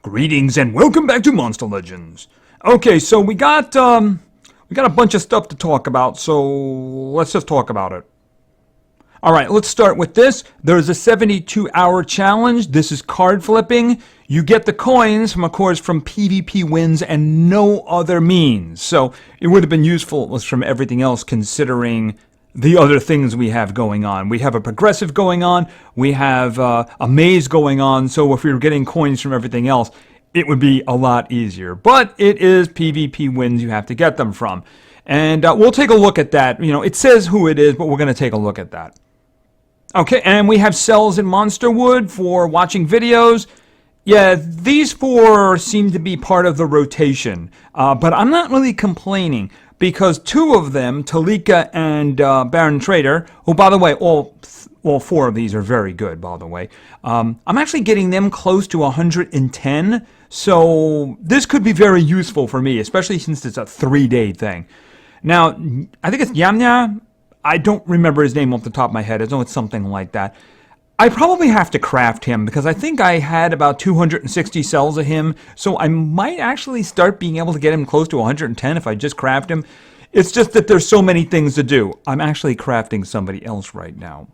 Greetings and welcome back to Monster Legends. Okay, so we got a bunch of stuff to talk about, so let's just talk about it. All right, let's start with this. There's a 72-hour challenge. This is card flipping. You get the coins from, of course, from PvP wins and no other means. So it would have been useful from everything else, considering the other things we have going on. We have a progressive going on. We have a maze going on. So if we were getting coins from everything else, it would be a lot easier. But it is PvP wins you have to get them from. And we'll take a look at that. You know, it says who it is, but we're going to take a look at that. Okay, and we have cells in Monsterwood for watching videos. Yeah, these four seem to be part of the rotation. But I'm not really complaining, because two of them, Talika and Baron Trader, who, by the way, all four of these are very good, by the way. I'm actually getting them close to 110, so this could be very useful for me, especially since it's a 3-day thing. Now, I think it's Yamnya. I don't remember his name off the top of my head. I know it's something like that. I probably have to craft him because I think I had about 260 cells of him, so I might actually start being able to get him close to 110 if I just craft him. It's just that there's so many things to do. I'm actually crafting somebody else right now.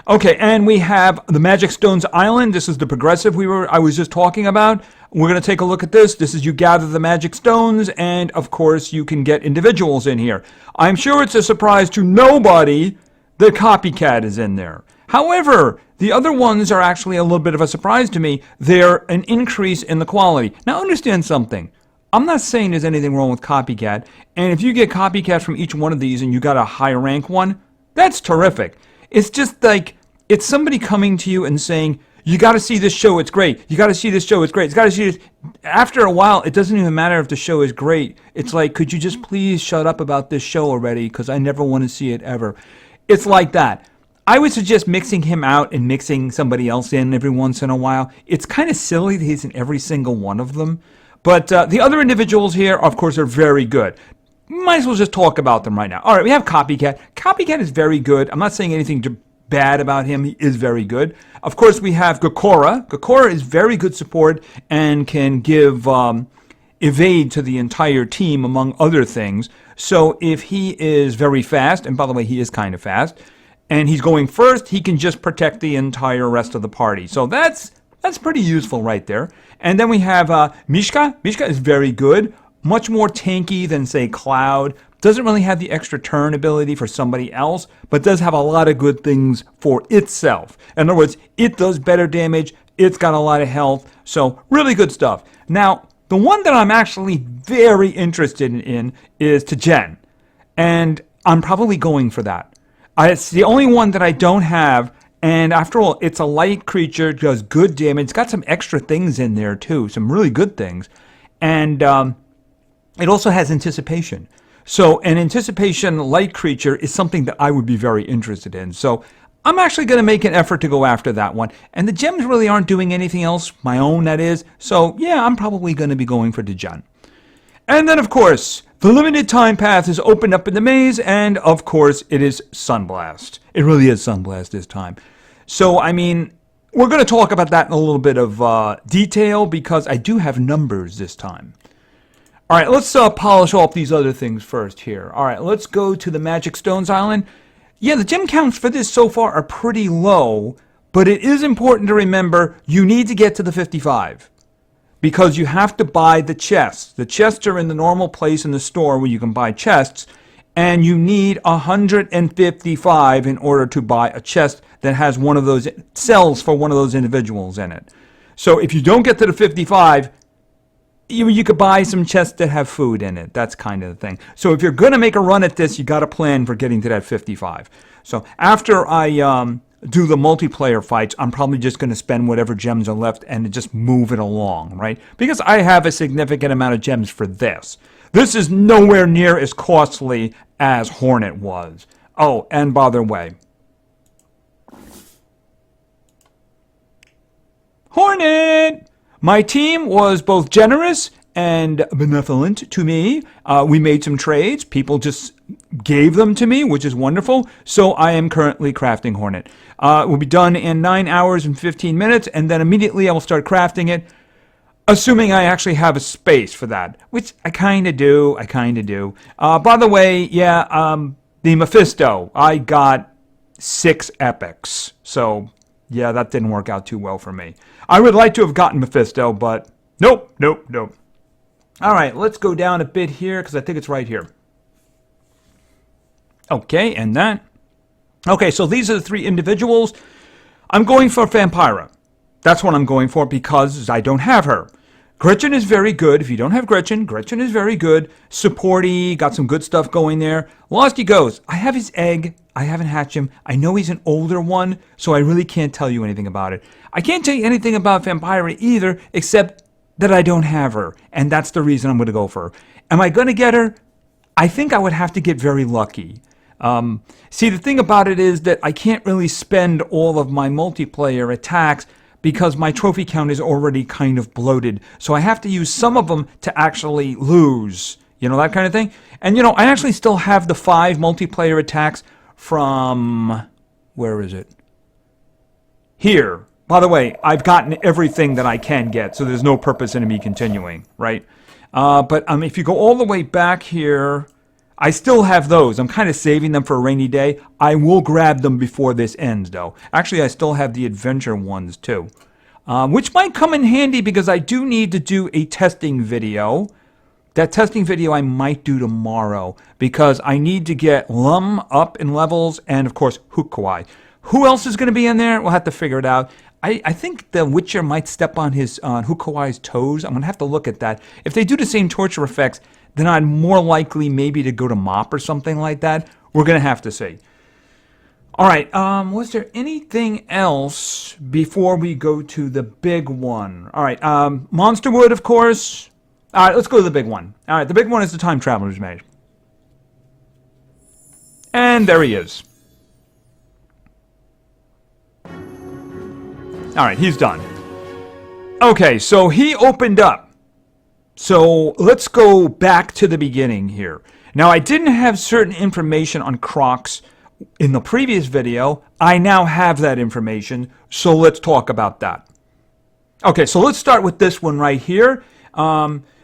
Okay, and we have the Magic Stones Island. This is the progressive I was just talking about. We're going to take a look at this. This is you gather the Magic Stones, and of course you can get individuals in here. I'm sure it's a surprise to nobody that Copycat is in there. However, the other ones are actually a little bit of a surprise to me. They're an increase in the quality. Now understand something. I'm not saying there's anything wrong with Copycat, and if you get Copycat from each one of these and you got a high rank one, that's terrific. It's just like, it's somebody coming to you and saying, you got to see this show, it's great. You got to see this show, it's great. You got to see this. After a while, it doesn't even matter if the show is great. It's like, could you just please shut up about this show already, because I never want to see it ever. It's like that. I would suggest mixing him out and mixing somebody else in every once in a while. It's kind of silly that he's in every single one of them. But the other individuals here, of course, are very good. Might as well just talk about them right now. All right, we have Copycat. Copycat is very good. I'm not saying anything bad about him. He is very good. Of course, we have Gokora. Gokora is very good support and can give evade to the entire team, among other things. So if he is very fast, and by the way, he is kind of fast, and he's going first, he can just protect the entire rest of the party. So that's pretty useful right there. And then we have Mishka. Mishka is very good. Much more tanky than, say, Cloud. Doesn't really have the extra turn ability for somebody else, but does have a lot of good things for itself. In other words, it does better damage. It's got a lot of health. So really good stuff. Now, the one that I'm actually very interested in is Tijen. And I'm probably going for that. It's the only one that I don't have, and after all, it's a light creature, it does good damage. It's got some extra things in there, too, some really good things. And it also has anticipation. So an anticipation light creature is something that I would be very interested in. So I'm actually going to make an effort to go after that one. And the gems really aren't doing anything else, my own, that is. So, yeah, I'm probably going to be going for Tijen. And then, of course, the limited time path is opened up in the maze, and, of course, it is Sunblast. It really is Sunblast this time. So, I mean, we're going to talk about that in a little bit of detail, because I do have numbers this time. All right, let's polish off these other things first here. All right, let's go to the Magic Stones Island. Yeah, the gem counts for this so far are pretty low, but it is important to remember you need to get to the 55. Because you have to buy the chests. The chests are in the normal place in the store where you can buy chests, and you need 155 in order to buy a chest that has one of those cells for one of those individuals in it. So if you don't get to the 55, you could buy some chests that have food in it. That's kind of the thing. So if you're going to make a run at this, you got to plan for getting to that 55. So after I do the multiplayer fights, I'm probably just going to spend whatever gems are left and just move it along, right? Because I have a significant amount of gems for this. This is nowhere near as costly as Hornet was. Oh, and by the way, Hornet! My team was both generous and benevolent to me. We made some trades. People just gave them to me, which is wonderful. So I am currently crafting Hornet. It will be done in 9 hours and 15 minutes, and then immediately I will start crafting it. Assuming I actually have a space for that, which I kind of do. By the way, yeah, the Mephisto, I got 6 epics. So, yeah, that didn't work out too well for me. I would like to have gotten Mephisto, but nope. All right, let's go down a bit here because I think it's right here. Okay, and that. Okay, so these are the 3 individuals. I'm going for Vampira. That's what I'm going for because I don't have her. Gretchen is very good. If you don't have Gretchen, Gretchen is very good. Supporty, got some good stuff going there. Losty goes. I have his egg. I haven't hatched him. I know he's an older one, so I really can't tell you anything about it. I can't tell you anything about Vampira either, except that I don't have her, and that's the reason I'm going to go for her. Am I going to get her? I think I would have to get very lucky. See, the thing about it is that I can't really spend all of my multiplayer attacks because my trophy count is already kind of bloated. So I have to use some of them to actually lose, you know, that kind of thing. And, you know, I actually still have the 5 multiplayer attacks from, where is it? Here. By the way, I've gotten everything that I can get, so there's no purpose in me continuing, right? But if you go all the way back here, I still have those. I'm kind of saving them for a rainy day. I will grab them before this ends, though. Actually, I still have the adventure ones, too. Which might come in handy because I do need to do a testing video. That testing video I might do tomorrow because I need to get Lum up in levels and, of course, Hukawai. Who else is going to be in there? We'll have to figure it out. I think the Witcher might step on Hukawai's toes. I'm going to have to look at that. If they do the same torture effects, then I'm more likely maybe to go to Mop or something like that. We're going to have to see. All right, was there anything else before we go to the big one? All right, Monsterwood, of course. All right, let's go to the big one. All right, the big one is the Time Traveler's Maze. And there he is. All right, he's done. Okay, so he opened up. So let's go back to the beginning here. Now, I didn't have certain information on Crocs in the previous video. I now have that information, so let's talk about that. Okay, so let's start with this one right here.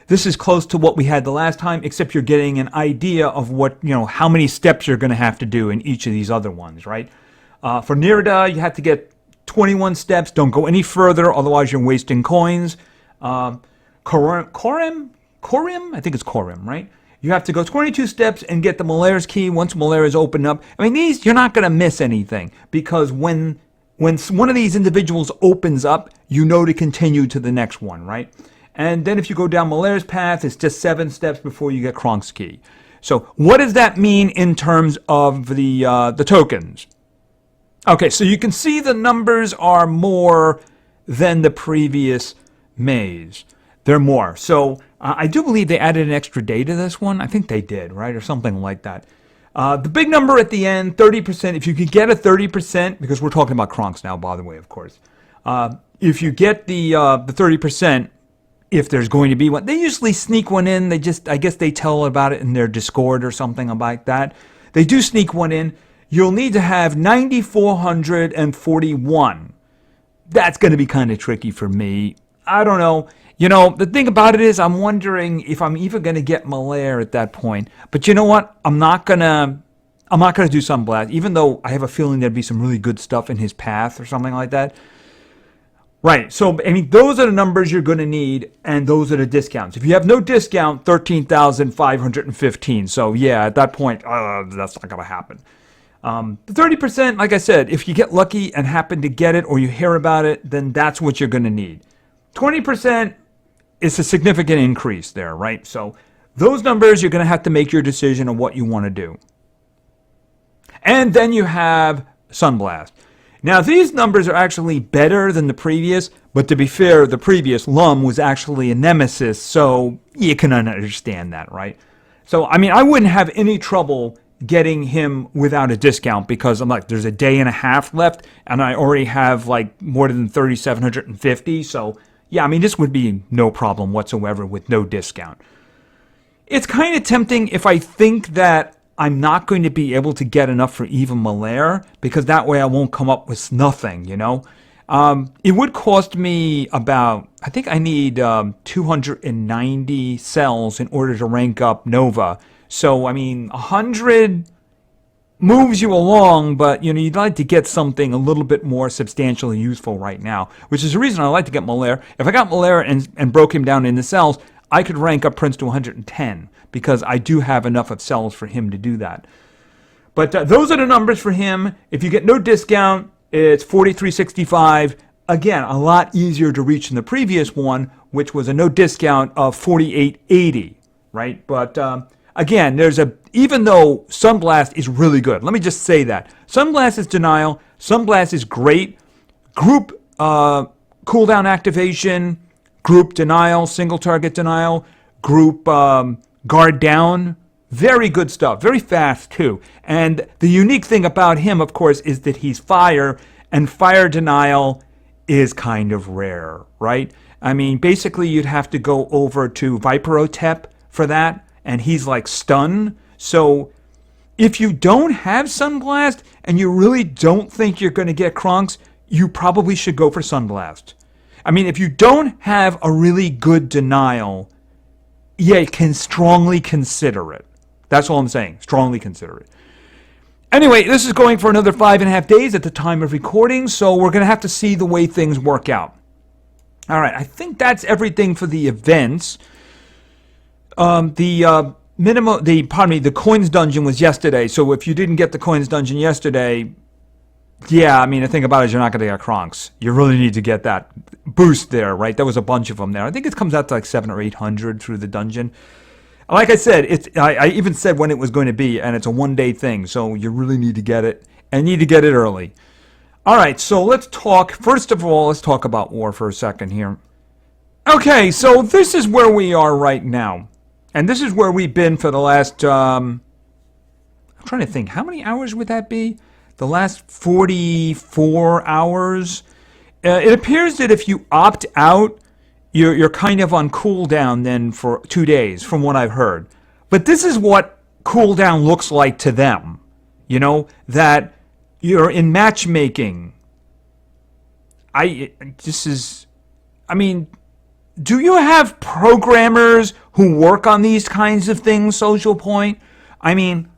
This is close to what we had the last time, except you're getting an idea of what, you know, how many steps you're going to have to do in each of these other ones, right? For Nirida, you have to get 21 steps. Don't go any further, otherwise you're wasting coins. Corim? I think it's Corim, right? You have to go 22 steps and get the Malaire's key once Malaire is opened up. I mean, these, you're not going to miss anything because when one of these individuals opens up, you know to continue to the next one, right? And then if you go down Malaire's path, it's just 7 steps before you get Kronk's key. So what does that mean in terms of the tokens? Okay, so you can see the numbers are more than the previous maze. They're more. So I do believe they added an extra day to this one. I think they did, right? Or something like that. The big number at the end, 30%. If you could get a 30%, because we're talking about Kronks now, by the way, of course. If you get the 30%, if there's going to be one, they usually sneak one in. I guess they tell about it in their Discord or something like that. They do sneak one in. You'll need to have 9,441. That's going to be kind of tricky for me. I don't know. You know, the thing about it is I'm wondering if I'm even going to get Malaire at that point. But you know what? I'm not going to do Sunblast, even though I have a feeling there'd be some really good stuff in his path or something like that. Right. So, I mean, those are the numbers you're going to need, and those are the discounts. If you have no discount, 13,515. So, yeah, at that point, that's not going to happen. The 30%, like I said, if you get lucky and happen to get it or you hear about it, then that's what you're going to need. 20%. It's a significant increase there, right? So those numbers, you're going to have to make your decision on what you want to do. And then you have Sunblast. Now, these numbers are actually better than the previous, but to be fair, the previous Lum was actually a nemesis, so you can understand that, right? So, I mean, I wouldn't have any trouble getting him without a discount because I'm like, there's a day and a half left, and I already have like more than 3,750, so yeah, I mean, this would be no problem whatsoever with no discount. It's kind of tempting if I think that I'm not going to be able to get enough for even Malaire, because that way I won't come up with nothing, you know? It would cost me about, I think I need 290 cells in order to rank up Nova. So, I mean, 100 moves you along, but you'd like to get something a little bit more substantially useful right now, which is the reason I like to get Malaire. If I got Malaire and broke him down into cells, I could rank up Prince to 110 because I do have enough of cells for him to do that. But those are the numbers for him. If you get no discount, it's 43.65. Again, a lot easier to reach than the previous one, which was a no discount of 48.80, right? But again, even though Sunblast is really good, let me just say that. Sunblast is denial. Sunblast is great. Group cooldown activation, group denial, single target denial, group guard down. Very good stuff. Very fast, too. And the unique thing about him, of course, is that he's fire, and fire denial is kind of rare, right? I mean, basically, you'd have to go over to Viperotep for that, and he's like stun. So if you don't have Sunblast and you really don't think you're going to get Kronks, you probably should go for Sunblast. I mean, if you don't have a really good denial, yeah, you can strongly consider it. That's all I'm saying. Strongly consider it. Anyway, this is going for another 5.5 days at the time of recording, so we're going to have to see the way things work out. All right, I think that's everything for the events. The coins dungeon was yesterday, so if you didn't get the coins dungeon yesterday, yeah, I mean, the thing about it is you're not going to get Kronks. You really need to get that boost there, right? There was a bunch of them there. I think it comes out to like 700 or 800 through the dungeon. Like I said, I even said when it was going to be, and it's a one-day thing, so you really need to get it, and need to get it early. All right, so first of all, let's talk about war for a second here. Okay, so this is where we are right now, and this is where we've been for the last, I'm trying to think, how many hours would that be? The last 44 hours? It appears that if you opt out, you're kind of on cooldown then for 2 days, from what I've heard. But this is what cooldown looks like to them. That you're in matchmaking. Do you have programmers who work on these kinds of things, Social Point? I mean,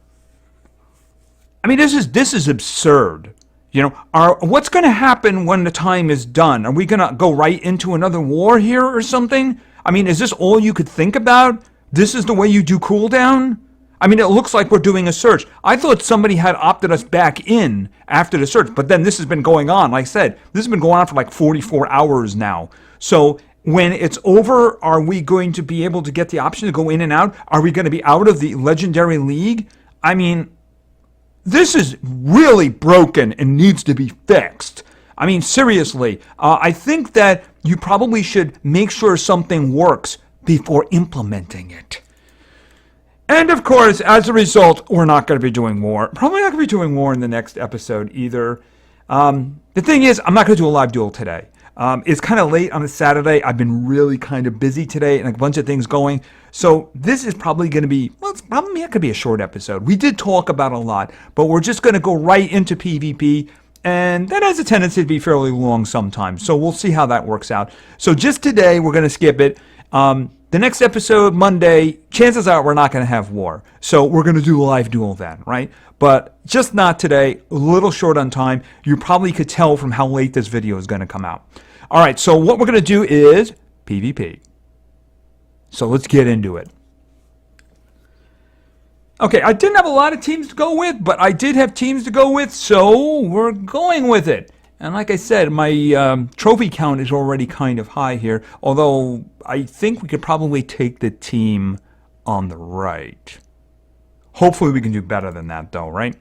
this is absurd. What's going to happen when the time is done? Are we going to go right into another war here or something? I mean, is this all you could think about? This is the way you do cooldown? I mean, it looks like we're doing a search. I thought somebody had opted us back in after the search, but then this has been going on. Like I said, this has been going on for like 44 hours now. So when it's over, are we going to be able to get the option to go in and out? Are we going to be out of the Legendary League? I mean, this is really broken and needs to be fixed. I mean, seriously, I think that you probably should make sure something works before implementing it. And of course, as a result, we're not going to be doing war. Probably not going to be doing war in the next episode either. The thing is, I'm not going to do a live duel today. It's kind of late on a Saturday. I've been really kind of busy today and a bunch of things going. So this is probably going to be, it's probably not going to be a short episode. We did talk about a lot, but we're just going to go right into PvP. And that has a tendency to be fairly long sometimes. So we'll see how that works out. So just today, we're going to skip it. The next episode, Monday, chances are we're not going to have war. So we're going to do a live duel then, right? But just not today, a little short on time. You probably could tell from how late this video is going to come out. All right, so what we're going to do is PvP. So let's get into it. Okay, I didn't have a lot of teams to go with, but I did have teams to go with, so we're going with it. And like I said, my trophy count is already kind of high here, although I think we could probably take the team on the right. Hopefully we can do better than that, though, right?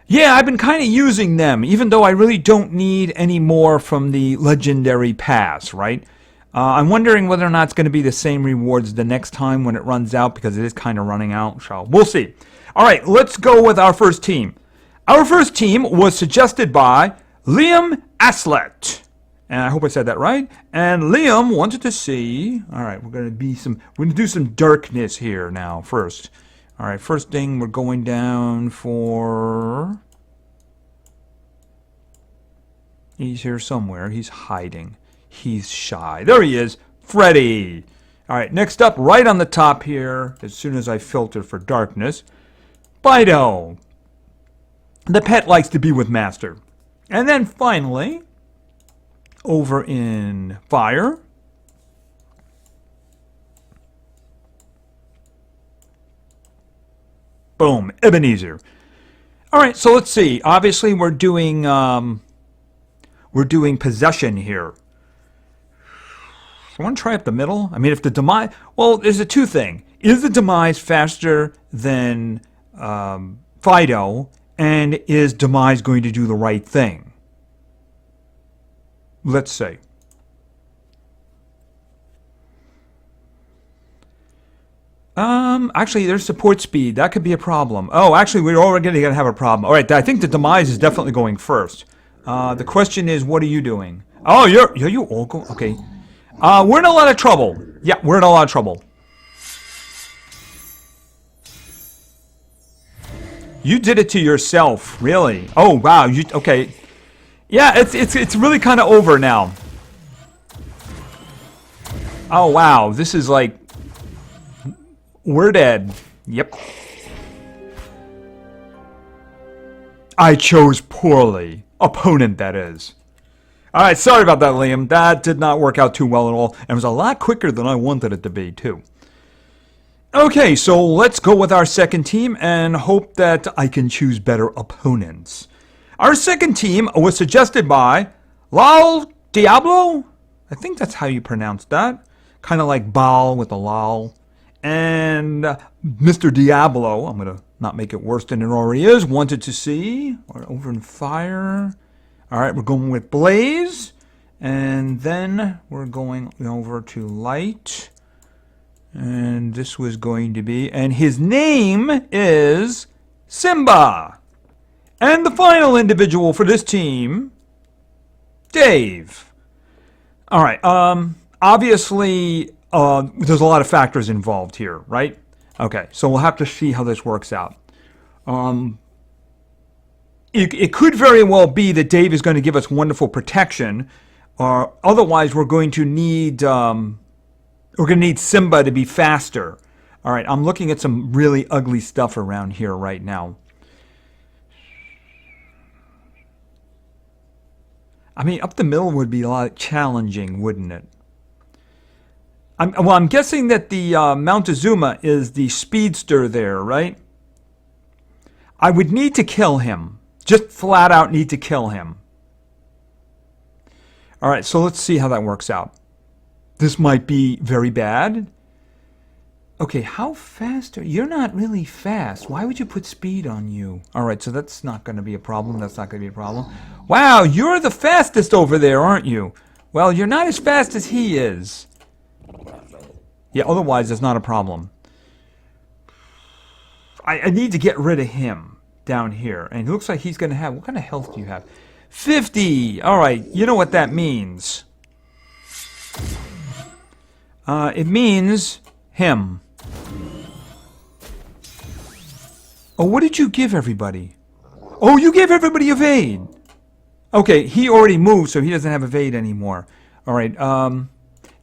Yeah, I've been kind of using them, even though I really don't need any more from the Legendary Pass, right? I'm wondering whether or not it's going to be the same rewards the next time when it runs out, because it is kind of running out, so we'll see. All right, let's go with our first team. Our first team was suggested by Liam Aslet. And I hope I said that right. And Liam wanted to see, all right, we're going to do some darkness here now first. All right, first thing, we're going down for He's here somewhere. He's hiding. He's shy. There he is. Freddy. All right, next up, right on the top here, as soon as I filter for darkness, Fido. The pet likes to be with Master. And then finally, over in Fire, boom, Ebenezer. All right, so let's see. Obviously, we're doing possession here. I want to try up the middle. I mean, if the demise... Well, there's a two thing. Is the demise faster than Fido? And is demise going to do the right thing? Let's say. Actually, there's support speed. That could be a problem. Oh, actually, we're already going to have a problem. All right, I think the demise is definitely going first. The question is, what are you doing? Oh, you all go... Okay. We're in a lot of trouble. Yeah, we're in a lot of trouble. You did it to yourself, really. Oh, wow. Okay. Yeah, it's really kind of over now. Oh, wow. This is like... We're dead. Yep. I chose poorly. Opponent, that is. Alright, sorry about that, Liam. That did not work out too well at all. And it was a lot quicker than I wanted it to be, too. Okay, so let's go with our second team and hope that I can choose better opponents. Our second team was suggested by Lal Diablo? I think that's how you pronounce that. Kind of like Baal with a Lal. And Mr. Diablo, I'm going to not make it worse than it already is, wanted to see. Over in Fire. Alright, we're going with Blaze. And then we're going over to Light. And this was going to be... And his name is Simba. And the final individual for this team, Dave. Alright, obviously... there's a lot of factors involved here, right? Okay, so we'll have to see how this works out. It could very well be that Dave is going to give us wonderful protection, or otherwise we're going to need Simba to be faster. All right, I'm looking at some really ugly stuff around here right now. I mean, up the middle would be a lot challenging, wouldn't it? I'm guessing that the Montezuma is the speedster there, right? I would need to kill him. Just flat out need to kill him. Alright, so let's see how that works out. This might be very bad. Okay, how fast are you? You're not really fast. Why would you put speed on you? Alright, so that's not going to be a problem. That's not going to be a problem. Wow, you're the fastest over there, aren't you? Well, you're not as fast as he is. Yeah, otherwise it's not a problem. I need to get rid of him down here. And it looks like he's going to have... What kind of health do you have? 50! Alright, you know what that means. It means him. Oh, what did you give everybody? Oh, you gave everybody evade! Okay, he already moved, so he doesn't have evade anymore. Alright,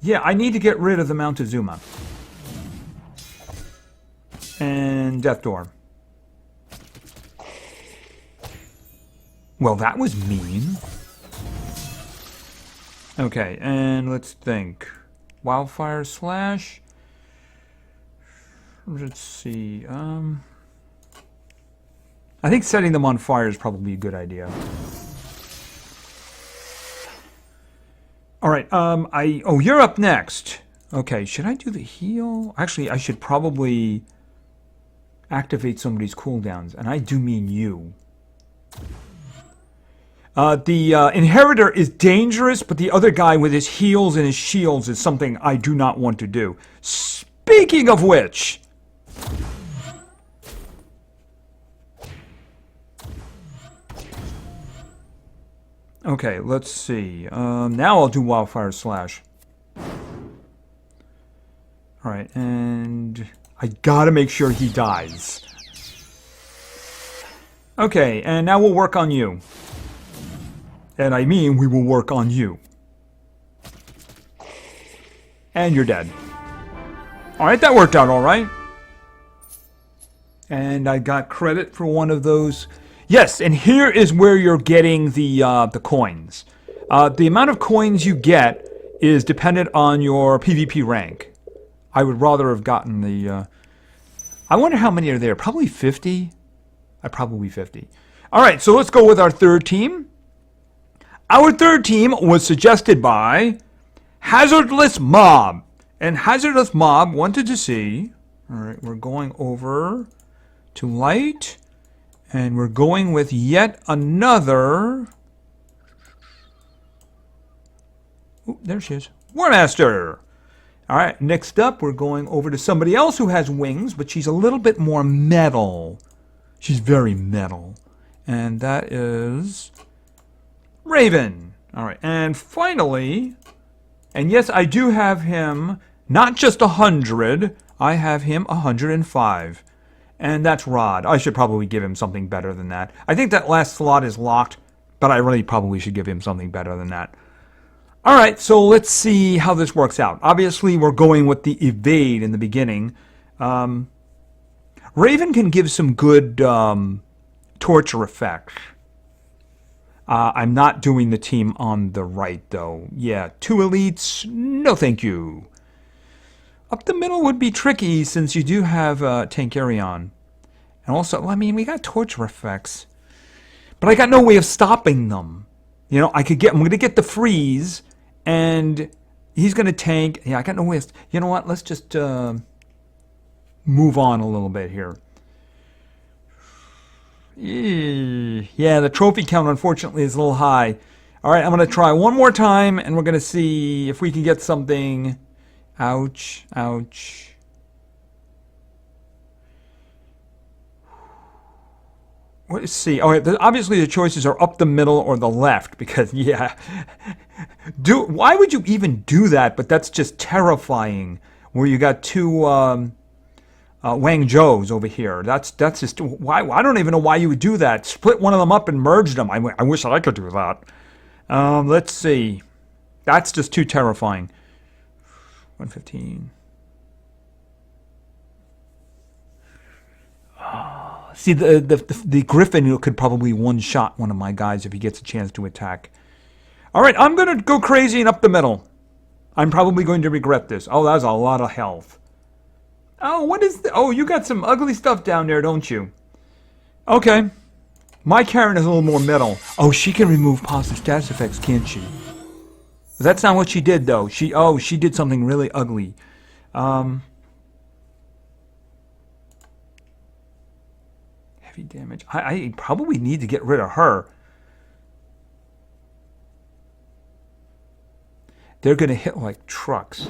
yeah, I need to get rid of the Montezuma. And Death Door. Well, that was mean. Okay, and let's think. Wildfire Slash. Let's see. I think setting them on fire is probably a good idea. Alright, oh, you're up next. Okay, should I do the heal? Actually, I should probably activate somebody's cooldowns, and I do mean you. The Inheritor is dangerous, but the other guy with his heals and his shields is something I do not want to do. Speaking of which... Okay, let's see. Now I'll do Wildfire Slash. Alright, and... I gotta make sure he dies. Okay, and now we'll work on you. And I mean, we will work on you. And you're dead. Alright, that worked out alright. And I got credit for one of those. Yes, and here is where you're getting the coins. The amount of coins you get is dependent on your PvP rank. I would rather have gotten the... I wonder how many are there. Probably 50? Probably 50. Alright, so let's go with our third team. Our third team was suggested by Hazardless Mob. And Hazardless Mob wanted to see... Alright, we're going over to Light. And we're going with yet another... Ooh, there she is. War Master! Alright, next up we're going over to somebody else who has wings, but she's a little bit more metal. She's very metal. And that is... Raven. Alright, and finally... And yes, I do have him not just 100, I have him 105. And that's Rod. I should probably give him something better than that. I think that last slot is locked, but I really probably should give him something better than that. Alright, so let's see how this works out. Obviously, we're going with the evade in the beginning. Raven can give some good torture effects. I'm not doing the team on the right, though. Yeah, 2 elites, no thank you. Up the middle would be tricky, since you do have Tankarion. And also, I mean, we got torture effects. But I got no way of stopping them. You know, I'm going to get the freeze, and he's going to tank. Yeah, I got no way of... You know what, let's just move on a little bit here. Yeah, the trophy count, unfortunately, is a little high. Alright, I'm going to try one more time, and we're going to see if we can get something... Ouch, ouch. Let's see. All right, obviously the choices are up the middle or the left, because, yeah. Why would you even do that? But that's just terrifying, where you got two Wang Zhous over here. That's just... Why? I don't even know why you would do that. Split one of them up and merge them. I wish I could do that. Let's see. That's just too terrifying. 115. See, the Griffin could probably one-shot one of my guys if he gets a chance to attack. Alright, I'm going to go crazy and up the middle. I'm probably going to regret this. Oh, that's a lot of health. Oh, what is... Oh, you got some ugly stuff down there, don't you? Okay. My Karen is a little more metal. Oh, she can remove positive status effects, can't she? That's not what she did, though. She did something really ugly. Heavy damage. I probably need to get rid of her. They're going to hit like trucks.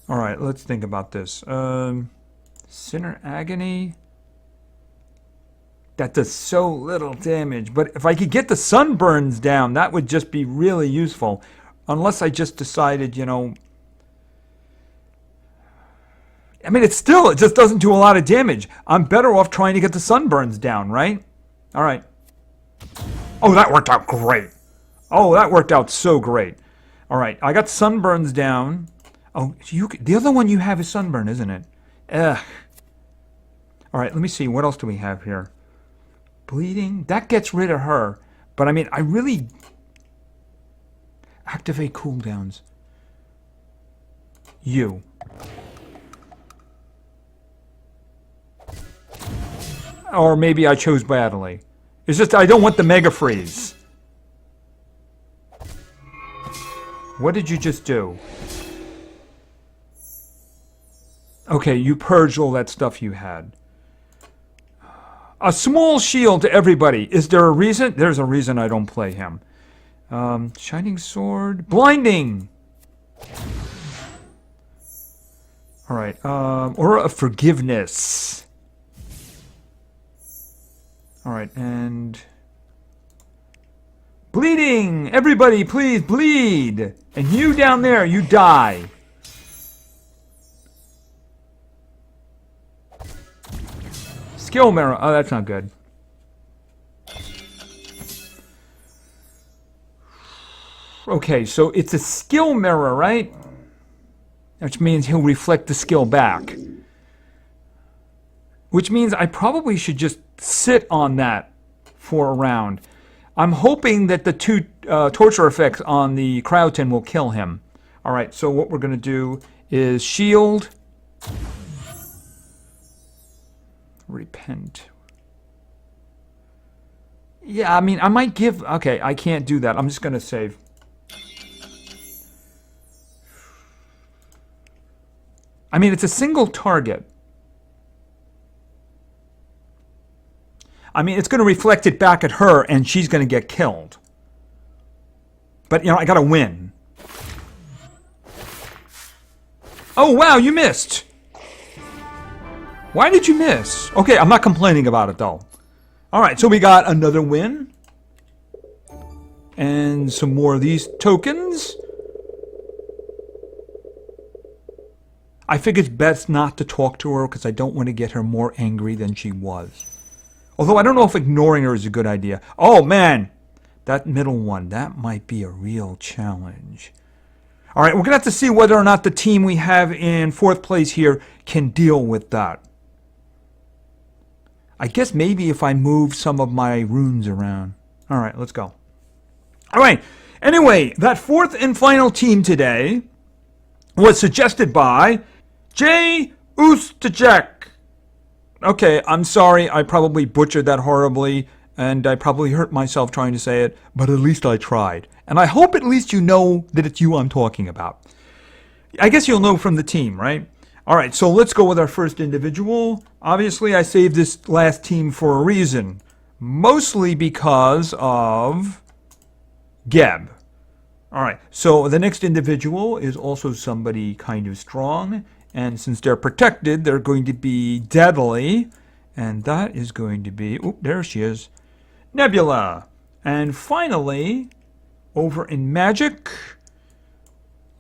Alright, let's think about this. Sinner Agony. That does so little damage. But if I could get the sunburns down, that would just be really useful. Unless I just decided, you know... I mean, it just doesn't do a lot of damage. I'm better off trying to get the sunburns down, right? Alright. Oh, that worked out great. Oh, that worked out so great. Alright, I got sunburns down. Oh, the other one you have is sunburn, isn't it? Ugh. Alright, let me see. What else do we have here? Bleeding. That gets rid of her. But, I mean, I really... Activate cooldowns. You. Or maybe I chose badly. It's just I don't want the Mega Freeze. What did you just do? Okay, you purged all that stuff you had. A small shield to everybody. Is there a reason? There's a reason I don't play him. Shining Sword. Blinding! Alright, Aura of Forgiveness. Alright, and... Bleeding! Everybody, please bleed! And you down there, you die. Skill mirror. Oh, that's not good. Okay, so it's a skill mirror, right? Which means he'll reflect the skill back. Which means I probably should just sit on that for a round. I'm hoping that the two torture effects on the Crowton will kill him. Alright, so what we're going to do is shield. Repent. Yeah, I mean, I might give... Okay, I can't do that. I'm just going to save. I mean, it's a single target. I mean, it's going to reflect it back at her, and she's going to get killed. But, you know, I got to win. Oh, wow, you missed. Why did you miss? Okay, I'm not complaining about it, though. All right, so we got another win. And some more of these tokens. I think it's best not to talk to her because I don't want to get her more angry than she was. Although I don't know if ignoring her is a good idea. Oh, man. That middle one, that might be a real challenge. All right, we're going to have to see whether or not the team we have in 4th place here can deal with that. I guess maybe if I move some of my runes around. All right, let's go. All right, anyway, that 4th and final team today was suggested by J. Ustajek. Okay, I'm sorry, I probably butchered that horribly, and I probably hurt myself trying to say it, but at least I tried. And I hope at least you know that it's you I'm talking about. I guess you'll know from the team, right? All right, so let's go with our first individual. Obviously, I saved this last team for a reason. Mostly because of Geb. All right, so the next individual is also somebody kind of strong. And since they're protected, they're going to be deadly. And that is going to be... Oh, there she is. Nebula. And finally, over in Magic,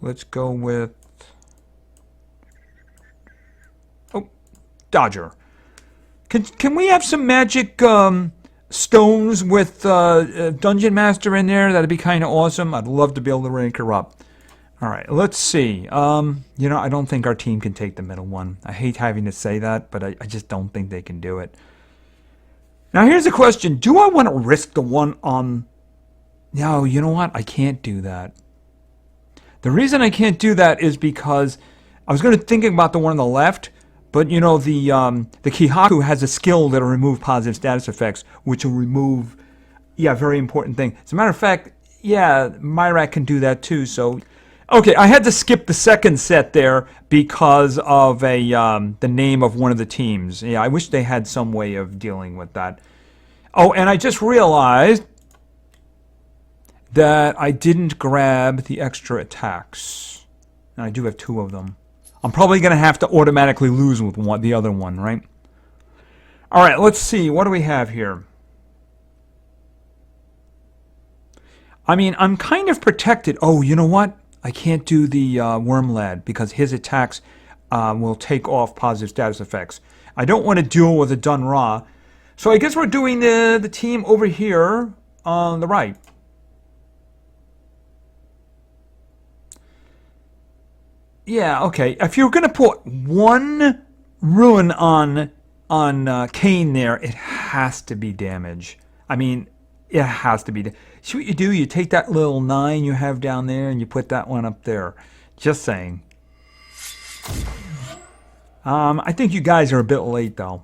let's go with... Oh, Dodger. Can we have some Magic stones with Dungeon Master in there? That'd be kind of awesome. I'd love to be able to rank her up. All right, let's see. You know, I don't think our team can take the middle one. I hate having to say that, but I just don't think they can do it. Now, here's a question. Do I want to risk the one on... No, you know what? I can't do that. The reason I can't do that is because I was going to think about the one on the left, but, you know, the Kihaku has a skill that'll remove positive status effects, which will remove... Yeah, very important thing. As a matter of fact, yeah, Myrak can do that too, so... Okay, I had to skip the second set there because of the name of one of the teams. Yeah, I wish they had some way of dealing with that. Oh, and I just realized that I didn't grab the extra attacks. And I do have 2 of them. I'm probably going to have to automatically lose with the other one, right? All right, let's see. What do we have here? I mean, I'm kind of protected. Oh, you know what? I can't do the Worm Lad because his attacks will take off positive status effects. I don't want to duel with a Dun Ra. So I guess we're doing the team over here on the right. Yeah, okay. If you're going to put 1 rune on Kane there, it has to be damage. I mean, it has to be. See what you do? You take that little 9 you have down there and you put that one up there. Just saying. I think you guys are a bit late, though.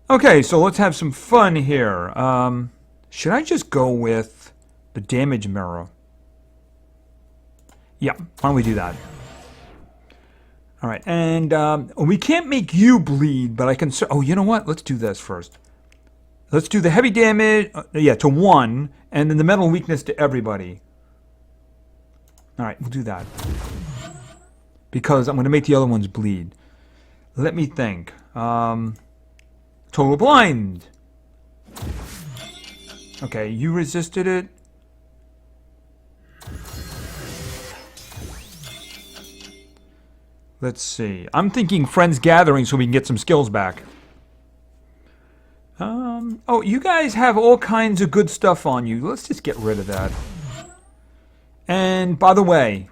Okay, so let's have some fun here. Should I just go with the damage mirror? Yeah, why don't we do that? All right, and we can't make you bleed, but I can... Oh, you know what? Let's do this first. Let's do the heavy damage, yeah, to 1, and then the mental weakness to everybody. All right, we'll do that. Because I'm going to make the other ones bleed. Let me think. Total blind. Okay, you resisted it. Let's see. I'm thinking Friends Gathering so we can get some skills back. Oh, you guys have all kinds of good stuff on you. Let's just get rid of that. And, by the way...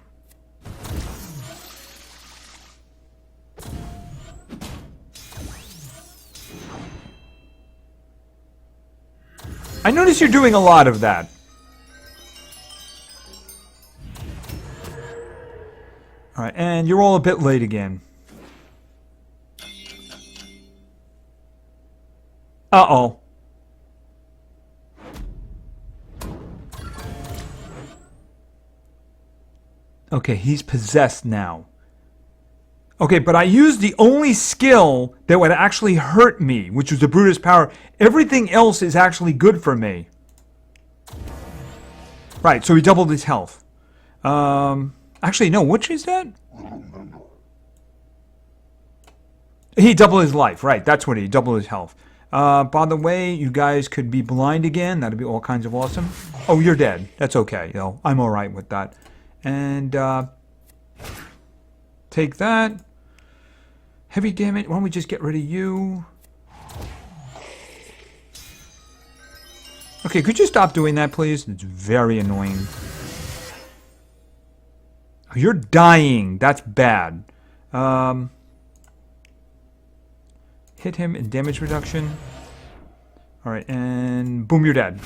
I notice you're doing a lot of that. Alright, and you're all a bit late again. Uh-oh. Okay, he's possessed now. Okay, but I used the only skill that would actually hurt me, which was the Brutus Power. Everything else is actually good for me. Right, so he doubled his health. Actually, no, which is that? He doubled his life, right, that's what he doubled his health. By the way, you guys could be blind again. That'd be all kinds of awesome. Oh, you're dead. That's okay, you know, I'm alright with that. And, take that. Heavy damage. Why don't we just get rid of you? Okay, could you stop doing that, please? It's very annoying. You're dying. That's bad. Hit him in damage reduction. Alright, and boom, you're dead.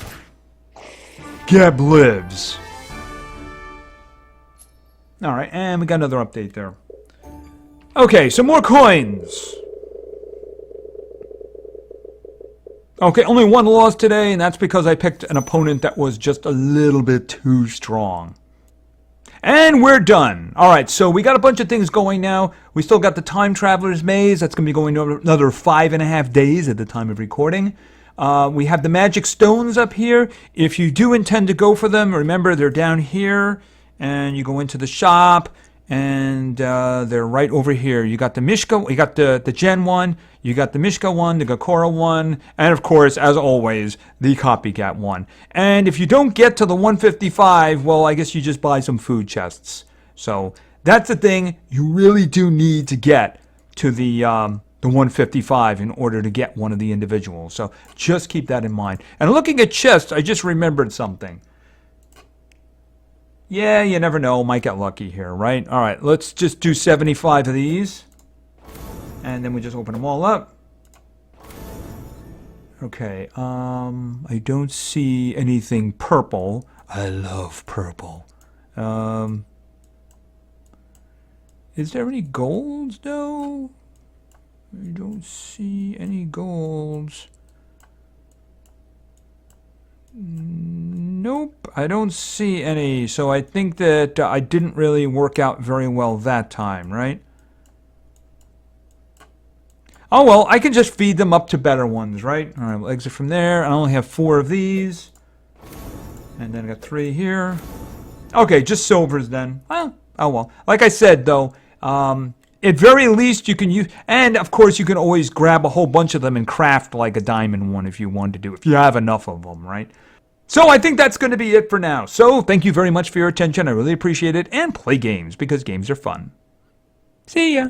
Geb lives. Alright, and we got another update there. Okay, some more coins. Okay, only one loss today, and that's because I picked an opponent that was just a little bit too strong. And we're done. Alright, so we got a bunch of things going now. We still got the Time Traveler's Maze. That's going to be going to another 5.5 days at the time of recording. We have the Magic Stones up here. If you do intend to go for them, remember they're down here. And you go into the shop. And they're right over here. You got the Mishka, you got the Gen 1, you got the Mishka 1, the Gakora 1, and of course, as always, the Copycat 1. And if you don't get to the 155, well, I guess you just buy some food chests. So that's the thing you really do need to get to the 155 in order to get one of the individuals. So just keep that in mind. And looking at chests, I just remembered something. Yeah, you never know. Might get lucky here, right? All right, let's just do 75 of these. And then we just open them all up. Okay, I don't see anything purple. I love purple. Is there any golds, though? I don't see any golds. Nope, I don't see any. So I think that I didn't really work out very well that time, right? Oh well, I can just feed them up to better ones, right? All right, we'll exit from there. I only have 4 of these. And then I got 3 here. Okay, just silvers then. Well, oh well. Like I said, though, at very least you can use... And, of course, you can always grab a whole bunch of them and craft like a diamond one if you want to do. If you have enough of them, right? So I think that's going to be it for now. So thank you very much for your attention. I really appreciate it. And play games, because games are fun. See ya.